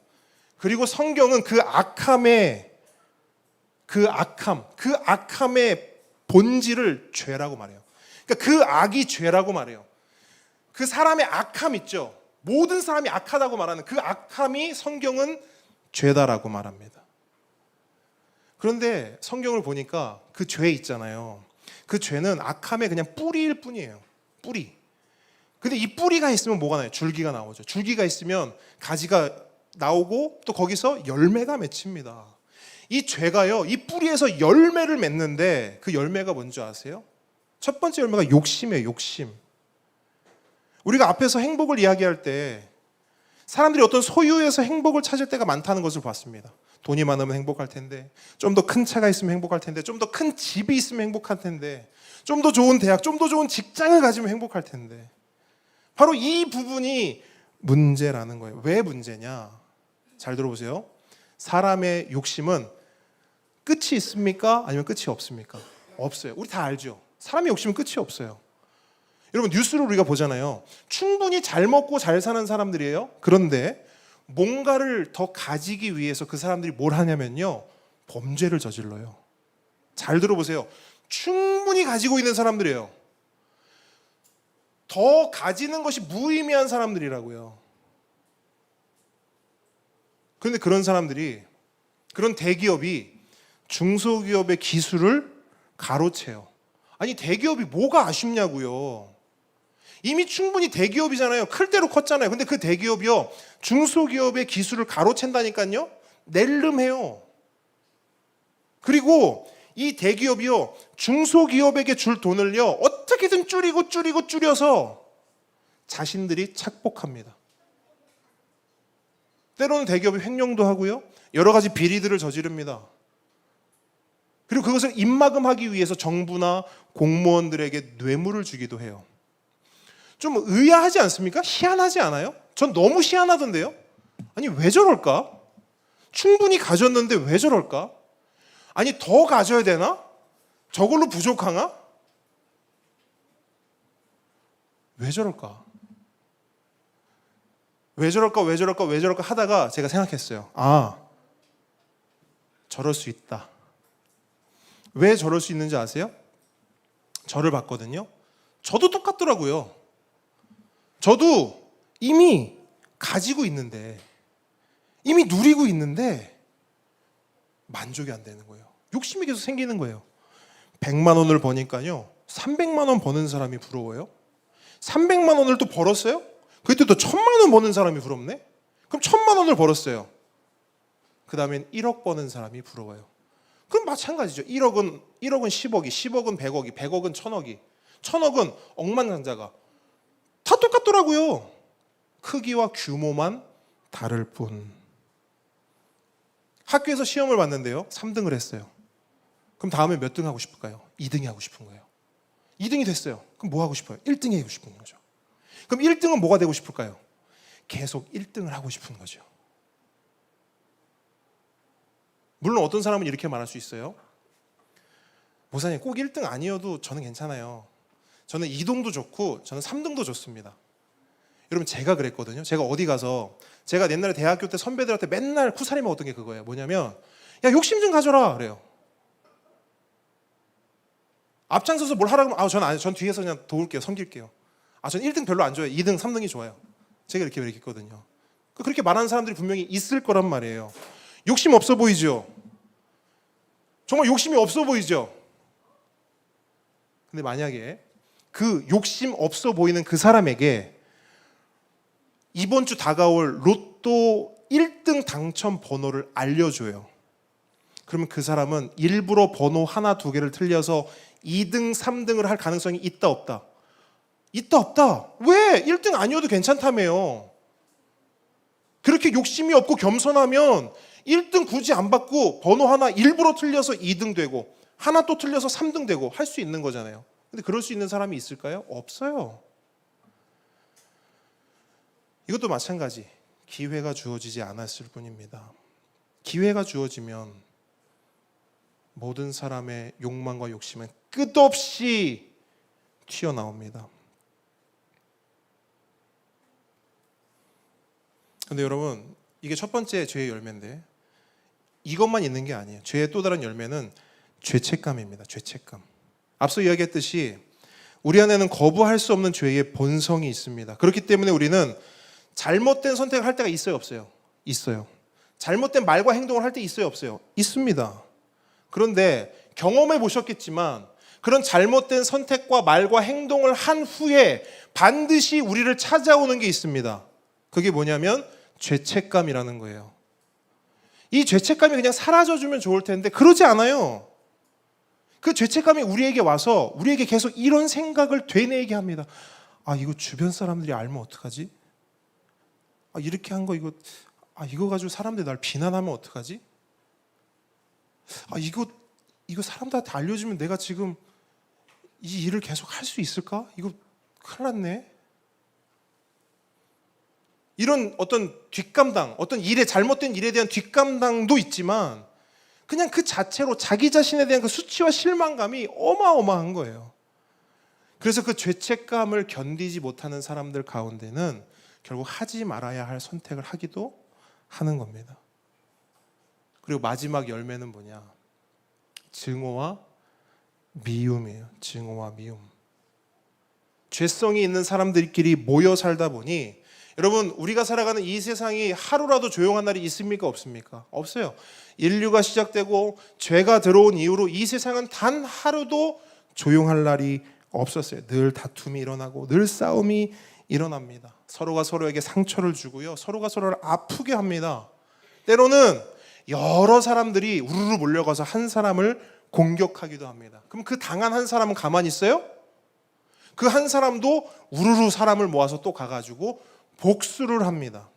그리고 성경은 그 악함의 본질을 죄라고 말해요. 그러니까 그 악이 죄라고 말해요. 그 사람의 악함 있죠. 모든 사람이 악하다고 말하는 그 악함이 성경은 죄다라고 말합니다. 그런데 성경을 보니까 그 죄 있잖아요. 그 죄는 악함의 그냥 뿌리일 뿐이에요. 뿌리. 근데 이 뿌리가 있으면 뭐가 나요? 줄기가 나오죠. 줄기가 있으면 가지가 나오고 또 거기서 열매가 맺힙니다. 이 죄가요, 이 뿌리에서 열매를 맺는데 그 열매가 뭔지 아세요? 첫 번째 열매가 욕심이에요. 욕심. 우리가 앞에서 행복을 이야기할 때 사람들이 어떤 소유에서 행복을 찾을 때가 많다는 것을 봤습니다. 돈이 많으면 행복할 텐데, 좀 더 큰 차가 있으면 행복할 텐데, 좀 더 큰 집이 있으면 행복할 텐데, 좀 더 좋은 대학, 좀 더 좋은 직장을 가지면 행복할 텐데, 바로 이 부분이 문제라는 거예요. 왜 문제냐? 잘 들어보세요. 사람의 욕심은 끝이 있습니까? 아니면 끝이 없습니까? 없어요. 우리 다 알죠. 사람의 욕심은 끝이 없어요. 여러분, 뉴스를 우리가 보잖아요. 충분히 잘 먹고 잘 사는 사람들이에요. 그런데 뭔가를 더 가지기 위해서 그 사람들이 뭘 하냐면요, 범죄를 저질러요. 잘 들어보세요. 충분히 가지고 있는 사람들이에요. 더 가지는 것이 무의미한 사람들이라고요. 그런데 그런 사람들이, 그런 대기업이 중소기업의 기술을 가로채요. 아니, 대기업이 뭐가 아쉽냐고요. 이미 충분히 대기업이잖아요. 클 대로 컸잖아요. 근데 그 대기업이요, 중소기업의 기술을 가로챈다니까요. 낼름해요. 그리고 이 대기업이요, 중소기업에게 줄 돈을요, 어떻게든 줄여서 자신들이 착복합니다. 때로는 대기업이 횡령도 하고요, 여러 가지 비리들을 저지릅니다. 그리고 그것을 입막음하기 위해서 정부나 공무원들에게 뇌물을 주기도 해요. 좀 의아하지 않습니까? 희한하지 않아요? 전 너무 희한하던데요? 아니, 왜 저럴까? 충분히 가졌는데 왜 저럴까? 아니, 더 가져야 되나? 저걸로 부족하나? 왜 저럴까? 왜 저럴까 하다가 제가 생각했어요. 아, 저럴 수 있다. 왜 저럴 수 있는지 아세요? 저를 봤거든요. 저도 똑같더라고요. 저도 이미 가지고 있는데, 이미 누리고 있는데 만족이 안 되는 거예요. 욕심이 계속 생기는 거예요. 100만 원을 버니까요, 300만 원 버는 사람이 부러워요. 300만 원을 또 벌었어요? 그때 또 1000만 원 버는 사람이 부럽네? 그럼 1000만 원을 벌었어요. 그 다음엔 1억 버는 사람이 부러워요. 그럼 마찬가지죠. 1억은 10억이, 10억은 100억이, 100억은 1000억이, 1000억은 억만장자가 다 똑같더라고요. 크기와 규모만 다를 뿐. 학교에서 시험을 봤는데요, 3등을 했어요. 그럼 다음에 몇 등 하고 싶을까요? 2등이 하고 싶은 거예요. 2등이 됐어요. 그럼 뭐 하고 싶어요? 1등이 하고 싶은 거죠. 그럼 1등은 뭐가 되고 싶을까요? 계속 1등을 하고 싶은 거죠. 물론 어떤 사람은 이렇게 말할 수 있어요. 목사님, 꼭 1등 아니어도 저는 괜찮아요. 저는 2등도 좋고 저는 3등도 좋습니다. 여러분, 제가 그랬거든요. 제가 어디 가서, 제가 옛날에 대학교 때 선배들한테 맨날 쿠사리 먹었던 게 그거예요. 뭐냐면, 야, 욕심 좀 가져라 그래요. 앞장서서 뭘 하라고 하면, 전 뒤에서 그냥 도울게요, 섬길게요. 저는 1등 별로 안 좋아해요. 2등, 3등이 좋아요. 제가 이렇게 얘기했거든요. 그렇게 말하는 사람들이 분명히 있을 거란 말이에요. 욕심 없어 보이죠? 정말 욕심이 없어 보이죠? 근데 만약에 그 욕심 없어 보이는 그 사람에게 이번 주 다가올 로또 1등 당첨 번호를 알려줘요. 그러면 그 사람은 일부러 번호 하나, 두 개를 틀려서 2등, 3등을 할 가능성이 있다, 없다? 있다, 없다. 왜? 1등 아니어도 괜찮다며요. 그렇게 욕심이 없고 겸손하면 1등 굳이 안 받고 번호 하나 일부러 틀려서 2등 되고 하나 또 틀려서 3등 되고 할 수 있는 거잖아요. 근데 그럴 수 있는 사람이 있을까요? 없어요. 이것도 마찬가지. 기회가 주어지지 않았을 뿐입니다. 기회가 주어지면 모든 사람의 욕망과 욕심은 끝없이 튀어나옵니다. 근데 여러분, 이게 첫 번째 죄의 열매인데 이것만 있는 게 아니에요. 죄의 또 다른 열매는 죄책감입니다. 죄책감. 앞서 이야기했듯이 우리 안에는 거부할 수 없는 죄의 본성이 있습니다. 그렇기 때문에 우리는 잘못된 선택을 할 때가 있어요, 없어요? 있어요. 잘못된 말과 행동을 할 때 있어요, 없어요? 있습니다. 그런데 경험해 보셨겠지만 그런 잘못된 선택과 말과 행동을 한 후에 반드시 우리를 찾아오는 게 있습니다. 그게 뭐냐면 죄책감이라는 거예요. 이 죄책감이 그냥 사라져주면 좋을 텐데 그러지 않아요. 그 죄책감이 우리에게 와서 우리에게 계속 이런 생각을 되뇌게 합니다. 이거 주변 사람들이 알면 어떡하지? 이렇게 한 거 이거 가지고 사람들이 날 비난하면 어떡하지? 이거 사람들한테 알려주면 내가 지금 이 일을 계속 할 수 있을까? 이거 큰일 났네. 이런 어떤 뒷감당, 어떤 잘못된 일에 대한 뒷감당도 있지만 그냥 그 자체로 자기 자신에 대한 그 수치와 실망감이 어마어마한 거예요. 그래서 그 죄책감을 견디지 못하는 사람들 가운데는 결국 하지 말아야 할 선택을 하기도 하는 겁니다. 그리고 마지막 열매는 뭐냐? 증오와 미움이에요. 증오와 미움. 죄성이 있는 사람들끼리 모여 살다 보니 여러분, 우리가 살아가는 이 세상이 하루라도 조용한 날이 있습니까? 없습니까? 없어요. 인류가 시작되고 죄가 들어온 이후로 이 세상은 단 하루도 조용할 날이 없었어요. 늘 다툼이 일어나고 늘 싸움이 일어납니다. 서로가 서로에게 상처를 주고요. 서로가 서로를 아프게 합니다. 때로는 여러 사람들이 우르르 몰려가서 한 사람을 공격하기도 합니다. 그럼 그 당한 한 사람은 가만히 있어요? 그 한 사람도 우르르 사람을 모아서 또 가가지고 복수를 합니다.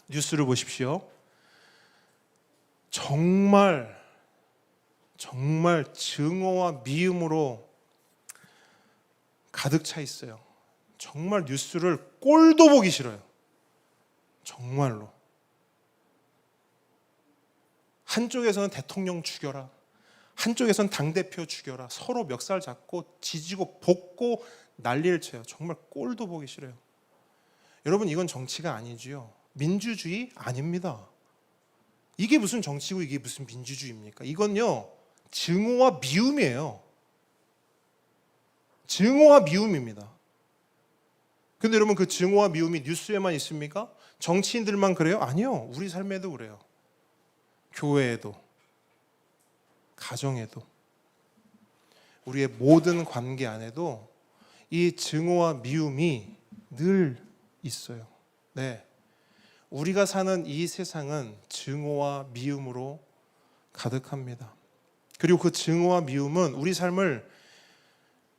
뉴스를 보십시오. 정말 증오와 미움으로 가득 차 있어요. 정말 뉴스를 꼴도 보기 싫어요. 정말로. 한쪽에서는 대통령 죽여라. 한쪽에서는 당대표 죽여라. 서로 멱살 잡고 지지고 볶고 난리를 쳐요. 정말 꼴도 보기 싫어요. 여러분, 이건 정치가 아니지요. 민주주의 아닙니다. 이게 무슨 정치고 이게 무슨 민주주의입니까? 이건요, 증오와 미움이에요. 증오와 미움입니다. 근데 여러분, 그 증오와 미움이 뉴스에만 있습니까? 정치인들만 그래요? 아니요. 우리 삶에도 그래요. 교회에도, 가정에도, 우리의 모든 관계 안에도 이 증오와 미움이 늘 있어요. 네. 우리가 사는 이 세상은 증오와 미움으로 가득합니다. 그리고 그 증오와 미움은 우리 삶을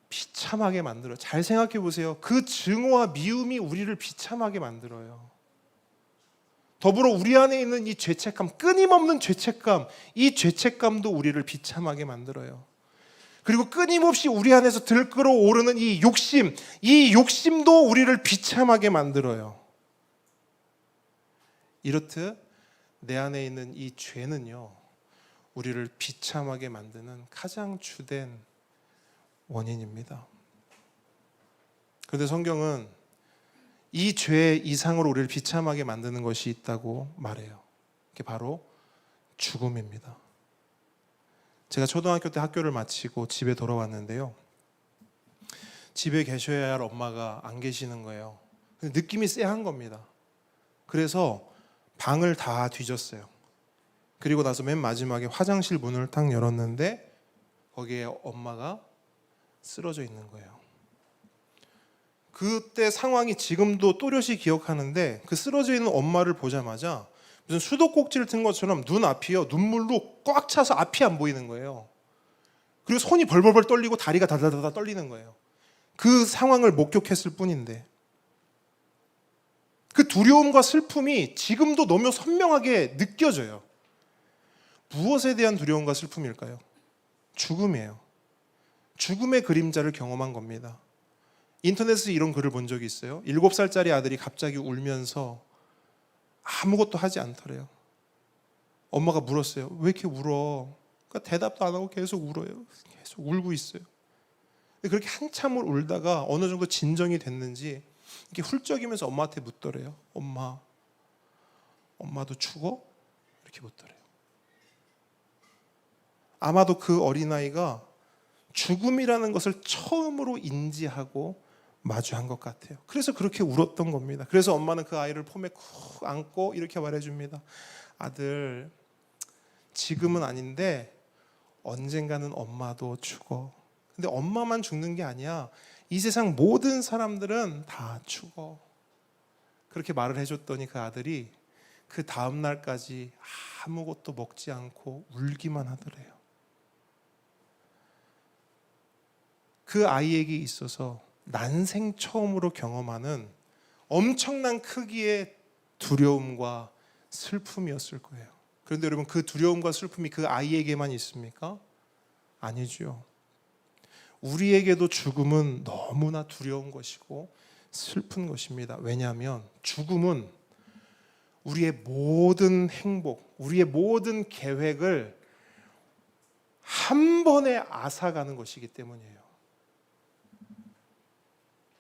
비참하게 만들어요. 잘 생각해 보세요. 그 증오와 미움이 우리를 비참하게 만들어요. 더불어 우리 안에 있는 이 죄책감, 끊임없는 죄책감, 이 죄책감도 우리를 비참하게 만들어요. 그리고 끊임없이 우리 안에서 들끓어 오르는 이 욕심도 우리를 비참하게 만들어요. 이렇듯 내 안에 있는 이 죄는요, 우리를 비참하게 만드는 가장 주된 원인입니다. 그런데 성경은 이 죄 이상으로 우리를 비참하게 만드는 것이 있다고 말해요. 그게 바로 죽음입니다. 제가 초등학교 때 학교를 마치고 집에 돌아왔는데요. 집에 계셔야 할 엄마가 안 계시는 거예요. 근데 느낌이 쎄한 겁니다. 그래서 방을 다 뒤졌어요. 그리고 나서 맨 마지막에 화장실 문을 딱 열었는데 거기에 엄마가 쓰러져 있는 거예요. 그때 상황이 지금도 또렷이 기억하는데 그 쓰러져 있는 엄마를 보자마자 무슨 수도꼭지를 튼 것처럼 눈 앞이요, 눈물로 꽉 차서 앞이 안 보이는 거예요. 그리고 손이 벌벌벌 떨리고 다리가 다다다다 떨리는 거예요. 그 상황을 목격했을 뿐인데 그 두려움과 슬픔이 지금도 너무 선명하게 느껴져요. 무엇에 대한 두려움과 슬픔일까요? 죽음이에요. 죽음의 그림자를 경험한 겁니다. 인터넷에서 이런 글을 본 적이 있어요. 7살짜리 아들이 갑자기 울면서 아무것도 하지 않더래요. 엄마가 물었어요. 왜 이렇게 울어? 그러니까 대답도 안 하고 계속 울어요. 계속 울고 있어요. 그렇게 한참을 울다가 어느 정도 진정이 됐는지 이렇게 훌쩍이면서 엄마한테 묻더래요. 엄마도 죽어? 이렇게 묻더래요. 아마도 그 어린아이가 죽음이라는 것을 처음으로 인지하고 마주한 것 같아요. 그래서 그렇게 울었던 겁니다. 그래서 엄마는 그 아이를 폼에 쿡 안고 이렇게 말해줍니다. 아들, 지금은 아닌데 언젠가는 엄마도 죽어. 근데 엄마만 죽는 게 아니야. 이 세상 모든 사람들은 다 죽어. 그렇게 말을 해줬더니 그 아들이 그 다음 날까지 아무것도 먹지 않고 울기만 하더래요. 그 아이에게 있어서 난생 처음으로 경험하는 엄청난 크기의 두려움과 슬픔이었을 거예요. 그런데 여러분, 그 두려움과 슬픔이 그 아이에게만 있습니까? 아니죠. 우리에게도 죽음은 너무나 두려운 것이고 슬픈 것입니다. 왜냐하면 죽음은 우리의 모든 행복, 우리의 모든 계획을 한 번에 앗아가는 것이기 때문이에요.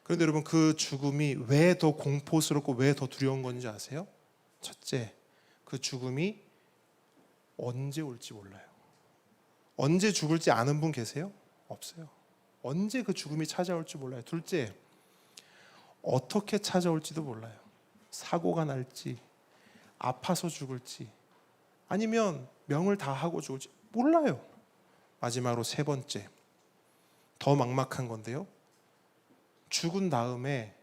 그런데 여러분, 그 죽음이 왜 더 공포스럽고 왜 더 두려운 건지 아세요? 첫째, 그 죽음이 언제 올지 몰라요. 언제 죽을지 아는 분 계세요? 없어요. 언제 그 죽음이 찾아올지 몰라요. 둘째, 어떻게 찾아올지도 몰라요. 사고가 날지, 아파서 죽을지, 아니면 명을 다하고 죽을지 몰라요. 마지막으로 세 번째, 더 막막한 건데요. 죽은 다음에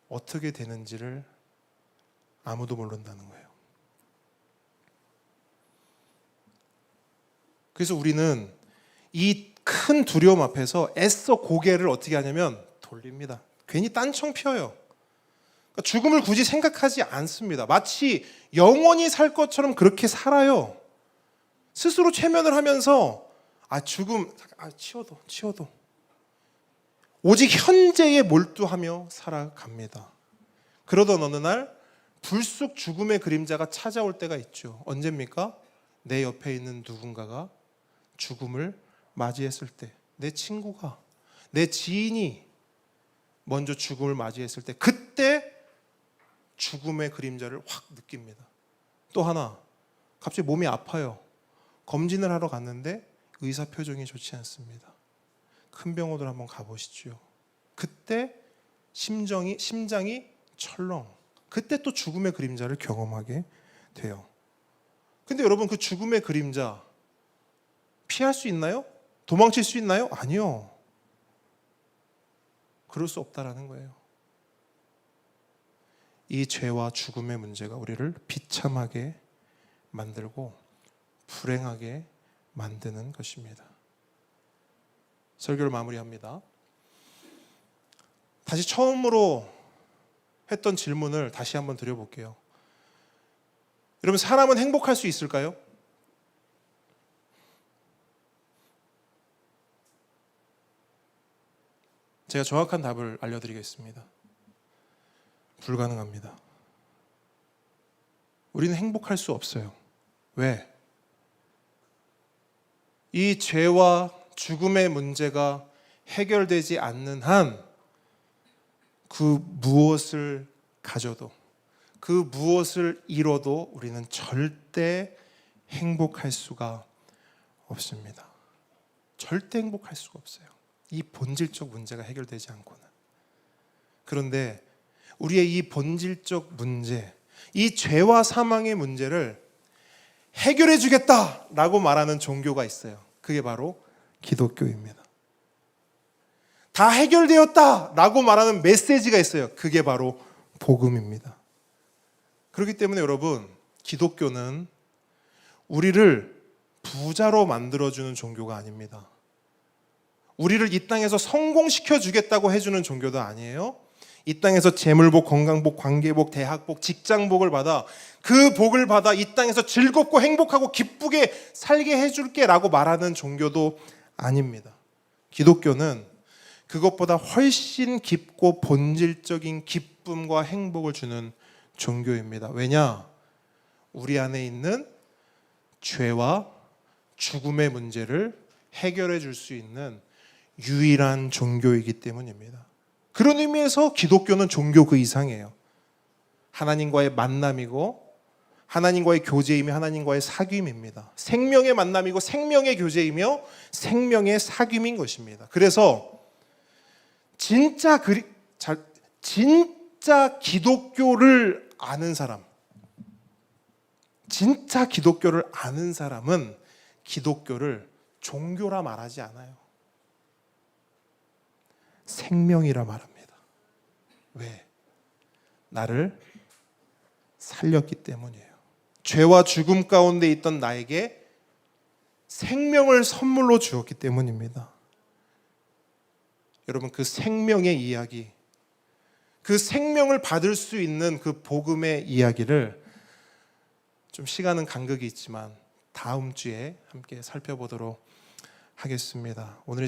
어떻게 되는지를 아무도 모른다는 거예요. 그래서 우리는 이 큰 두려움 앞에서 애써 고개를 어떻게 하냐면 돌립니다. 괜히 딴청 펴요. 그러니까 죽음을 굳이 생각하지 않습니다. 마치 영원히 살 것처럼 그렇게 살아요. 스스로 최면을 하면서 죽음 치워도 오직 현재에 몰두하며 살아갑니다. 그러던 어느 날 불쑥 죽음의 그림자가 찾아올 때가 있죠. 언제입니까? 내 옆에 있는 누군가가 죽음을 맞이했을 때, 내 친구가, 내 지인이 먼저 죽음을 맞이했을 때, 그때 죽음의 그림자를 확 느낍니다. 또 하나, 갑자기 몸이 아파요. 검진을 하러 갔는데 의사 표정이 좋지 않습니다. 큰 병원으로 한번 가보시죠. 그때 심장이 철렁. 그때 또 죽음의 그림자를 경험하게 돼요. 근데 여러분, 그 죽음의 그림자 피할 수 있나요? 도망칠 수 있나요? 아니요. 그럴 수 없다라는 거예요. 이 죄와 죽음의 문제가 우리를 비참하게 만들고 불행하게 만드는 것입니다. 설교를 마무리합니다. 다시 처음으로 했던 질문을 다시 한번 드려볼게요. 여러분, 사람은 행복할 수 있을까요? 제가 정확한 답을 알려드리겠습니다. 불가능합니다. 우리는 행복할 수 없어요. 왜? 이 죄와 죽음의 문제가 해결되지 않는 한 그 무엇을 가져도, 그 무엇을 이뤄도 우리는 절대 행복할 수가 없습니다. 절대 행복할 수가 없어요. 이 본질적 문제가 해결되지 않고는. 그런데 우리의 이 본질적 문제, 이 죄와 사망의 문제를 해결해 주겠다라고 말하는 종교가 있어요. 그게 바로 기독교입니다. 다 해결되었다라고 말하는 메시지가 있어요. 그게 바로 복음입니다. 그렇기 때문에 여러분, 기독교는 우리를 부자로 만들어주는 종교가 아닙니다. 우리를 이 땅에서 성공시켜 주겠다고 해주는 종교도 아니에요. 이 땅에서 재물복, 건강복, 관계복, 대학복, 직장복을 받아 그 복을 받아 이 땅에서 즐겁고 행복하고 기쁘게 살게 해줄게 라고 말하는 종교도 아닙니다. 기독교는 그것보다 훨씬 깊고 본질적인 기쁨과 행복을 주는 종교입니다. 왜냐? 우리 안에 있는 죄와 죽음의 문제를 해결해 줄 수 있는 유일한 종교이기 때문입니다. 그런 의미에서 기독교는 종교 그 이상이에요. 하나님과의 만남이고 하나님과의 교제이며 하나님과의 사귐입니다. 생명의 만남이고 생명의 교제이며 생명의 사귐인 것입니다. 그래서 진짜 기독교를 아는 사람, 진짜 기독교를 아는 사람은 기독교를 종교라 말하지 않아요. 생명이라 말합니다. 왜? 나를 살렸기 때문이에요. 죄와 죽음 가운데 있던 나에게 생명을 선물로 주었기 때문입니다. 여러분, 그 생명의 이야기, 그 생명을 받을 수 있는 그 복음의 이야기를 좀 시간은 간극이 있지만 다음 주에 함께 살펴보도록 하겠습니다. 오늘